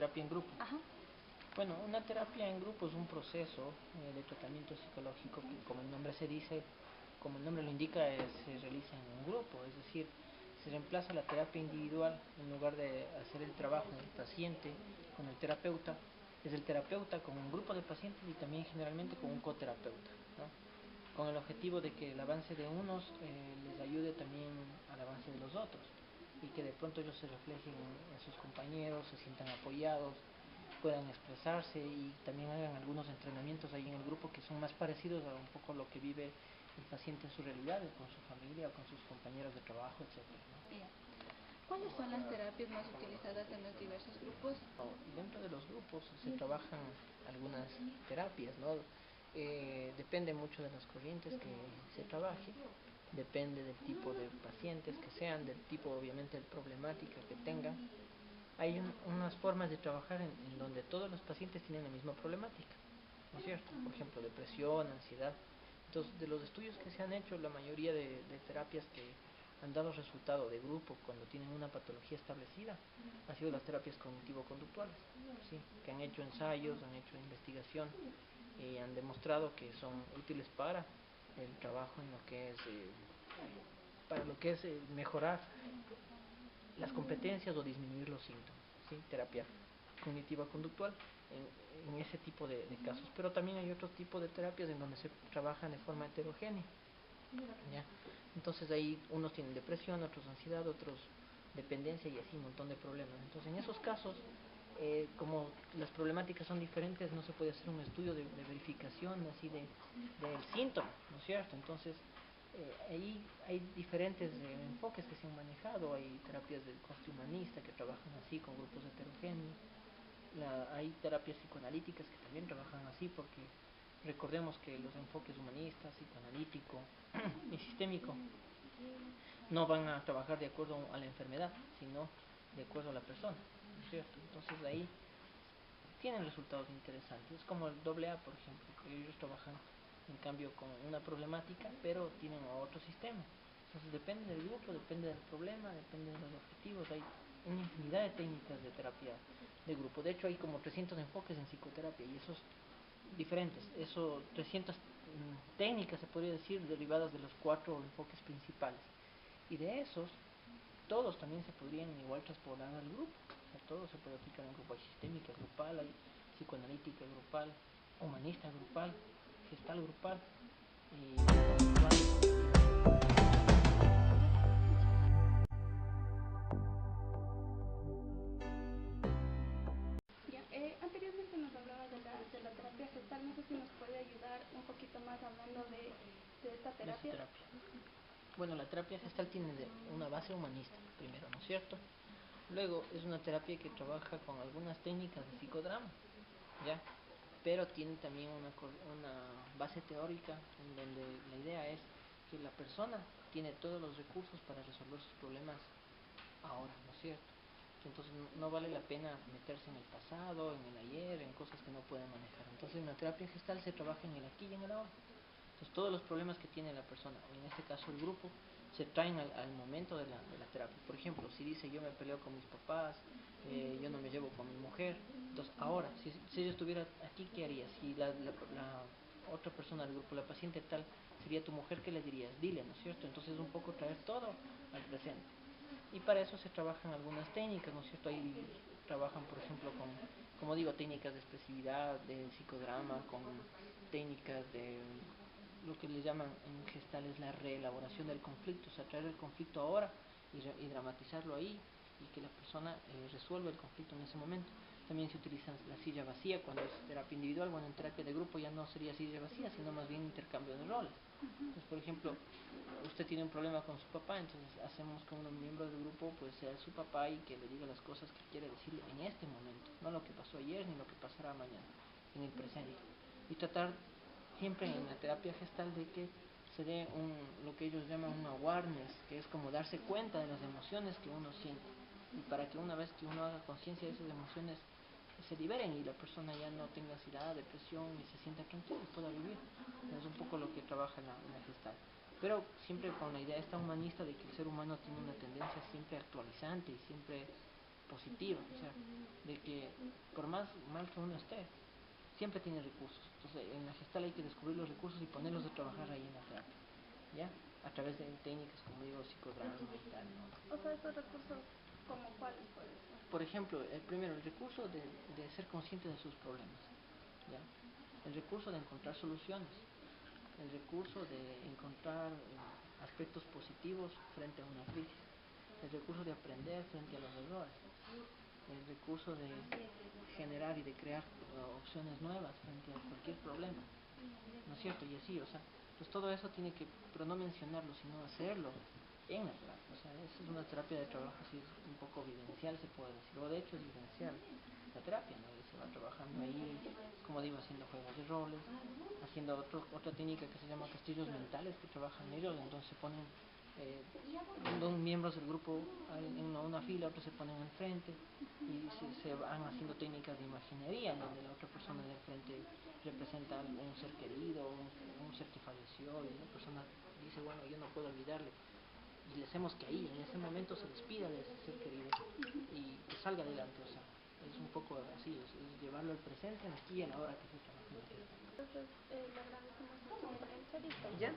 terapia en grupo. Ajá. Bueno, una terapia en grupo es un proceso de tratamiento psicológico que, como el nombre se dice, como el nombre lo indica, se realiza en un grupo, es decir, se reemplaza la terapia individual. En lugar de hacer el trabajo del paciente con el terapeuta, es el terapeuta con un grupo de pacientes y también generalmente con un coterapeuta, ¿no? Con el objetivo de que el avance de unos les ayude también al avance de los otros, y que de pronto ellos se reflejen en sus compañeros, se sientan apoyados, puedan expresarse y también hagan algunos entrenamientos ahí en el grupo que son más parecidos a un poco lo que vive el paciente en su realidad, con su familia o con sus compañeros de trabajo, etcétera, ¿no? Bien. ¿Cuáles son las terapias más utilizadas en los diversos grupos? Dentro de los grupos se trabajan algunas terapias, ¿no? Depende mucho de las corrientes que se trabaje, depende del tipo de pacientes que sean, del tipo obviamente de problemática que tengan. Hay unas formas de trabajar en donde todos los pacientes tienen la misma problemática, ¿no es cierto? Por ejemplo, depresión, ansiedad. Entonces, de los estudios que se han hecho, la mayoría de terapias que han dado resultado de grupo cuando tienen una patología establecida han sido las terapias cognitivo-conductuales, ¿sí? Que han hecho ensayos, han hecho investigación y han demostrado que son útiles para el trabajo en lo que es mejorar las competencias o disminuir los síntomas, ¿sí? Terapia cognitiva conductual en ese tipo de casos. Pero también hay otros tipos de terapias en donde se trabajan de forma heterogénea, ¿ya? Entonces ahí unos tienen depresión, otros ansiedad, otros dependencia y así un montón de problemas. Entonces en esos casos, como las problemáticas son diferentes, no se puede hacer un estudio de verificación así del síntoma, ¿no es cierto? Entonces ahí hay diferentes enfoques que se han manejado. Hay terapias del corte humanista que trabajan así con grupos heterogéneos. Hay terapias psicoanalíticas que también trabajan así, porque recordemos que los enfoques humanistas, psicoanalítico y sistémico no van a trabajar de acuerdo a la enfermedad, sino de acuerdo a la persona, ¿no es cierto? Entonces ahí tienen resultados interesantes. Es como el AA, por ejemplo, que ellos trabajan en cambio con una problemática, pero tienen otro sistema. Entonces depende del grupo, depende del problema, depende de los objetivos. Hay una infinidad de técnicas de terapia de grupo. De hecho hay como 300 enfoques en psicoterapia, y esos diferentes, eso 300 técnicas se podría decir, derivadas de los 4 enfoques principales. Y de esos, todos también se podrían igual transportar al grupo. O sea, todo se puede aplicar en grupo. Hay sistémica grupal, hay psicoanalítica grupal, humanista grupal, gestal grupal y Ya, anteriormente nos hablaba de la terapia gestal. No sé si nos puede ayudar un poquito más hablando de esta de esa terapia. terapia. Bueno, la terapia gestal tiene una base humanista, primero, ¿no es cierto? Luego es una terapia que trabaja con algunas técnicas de psicodrama, ¿ya? Pero tiene también una base teórica en donde la idea es que la persona tiene todos los recursos para resolver sus problemas ahora, ¿no es cierto? Que entonces no vale la pena meterse en el pasado, en el ayer, en cosas que no pueden manejar. Entonces en la terapia gestal se trabaja en el aquí y en el ahora. Entonces todos los problemas que tiene la persona, o en este caso el grupo, se traen al momento de la terapia. Por ejemplo, si dice yo me peleo con mis papás, yo no me llevo con mi mujer, entonces ahora, si yo estuviera aquí, ¿qué harías? Si la otra persona del grupo, la paciente tal, sería tu mujer, ¿qué le dirías? Dile, ¿no es cierto? Entonces un poco traer todo al presente. Y para eso se trabajan algunas técnicas, ¿no es cierto? Ahí trabajan, por ejemplo, como digo, técnicas de expresividad, de psicodrama, con técnicas de lo que le llaman en gestal es la reelaboración del conflicto, o sea, traer el conflicto ahora y dramatizarlo ahí, y que la persona resuelva el conflicto en ese momento. También se utiliza la silla vacía cuando es terapia individual. Bueno, en terapia de grupo ya no sería silla vacía, sino más bien intercambio de roles. Entonces, por ejemplo, usted tiene un problema con su papá, entonces hacemos que un miembro del grupo pues sea su papá y que le diga las cosas que quiere decirle en este momento, no lo que pasó ayer ni lo que pasará mañana, en el presente. Y tratar siempre en la terapia gestal de que se dé lo que ellos llaman un awareness, que es como darse cuenta de las emociones que uno siente, y para que una vez que uno haga conciencia de esas emociones se liberen y la persona ya no tenga ansiedad, depresión, y se sienta tranquila y pueda vivir. Es un poco lo que trabaja la gestal, pero siempre con la idea esta humanista de que el ser humano tiene una tendencia siempre actualizante y siempre positiva, o sea, de que por más mal que uno esté, siempre tiene recursos. Entonces, en la gestal hay que descubrir los recursos y ponerlos a trabajar ahí en la terapia, ¿ya? A través de técnicas, como digo, psicodrama y tal, ¿no? O sea, esos recursos, ¿como cuáles pueden ser? Por ejemplo, primero, el recurso de ser consciente de sus problemas, ¿ya? El recurso de encontrar soluciones, el recurso de encontrar aspectos positivos frente a una crisis, el recurso de aprender frente a los errores, el recurso de generar y de crear opciones nuevas frente a cualquier problema, ¿no es cierto? Y así, o sea, pues todo eso tiene que, pero no mencionarlo, sino hacerlo en la terapia. O sea, es una terapia de trabajo así un poco vivencial, se puede decir, o de hecho es vivencial la terapia, ¿no? Y se va trabajando ahí, como digo, haciendo juegos de roles, haciendo otra técnica que se llama castillos mentales, que trabajan ellos, entonces se ponen dos miembros del grupo en una fila, otros se ponen al frente y se van haciendo técnicas de imaginería, donde la otra persona del frente representa a un ser querido, un ser que falleció, y la persona dice, bueno, yo no puedo olvidarle, y le hacemos que ahí, en ese momento, se despida de ese ser querido y que salga adelante. O sea, es un poco así, es llevarlo al presente, aquí y a la hora que se trabaja en la terapia. Entonces, le agradecemos mucho por la entrevista. ¿Ya?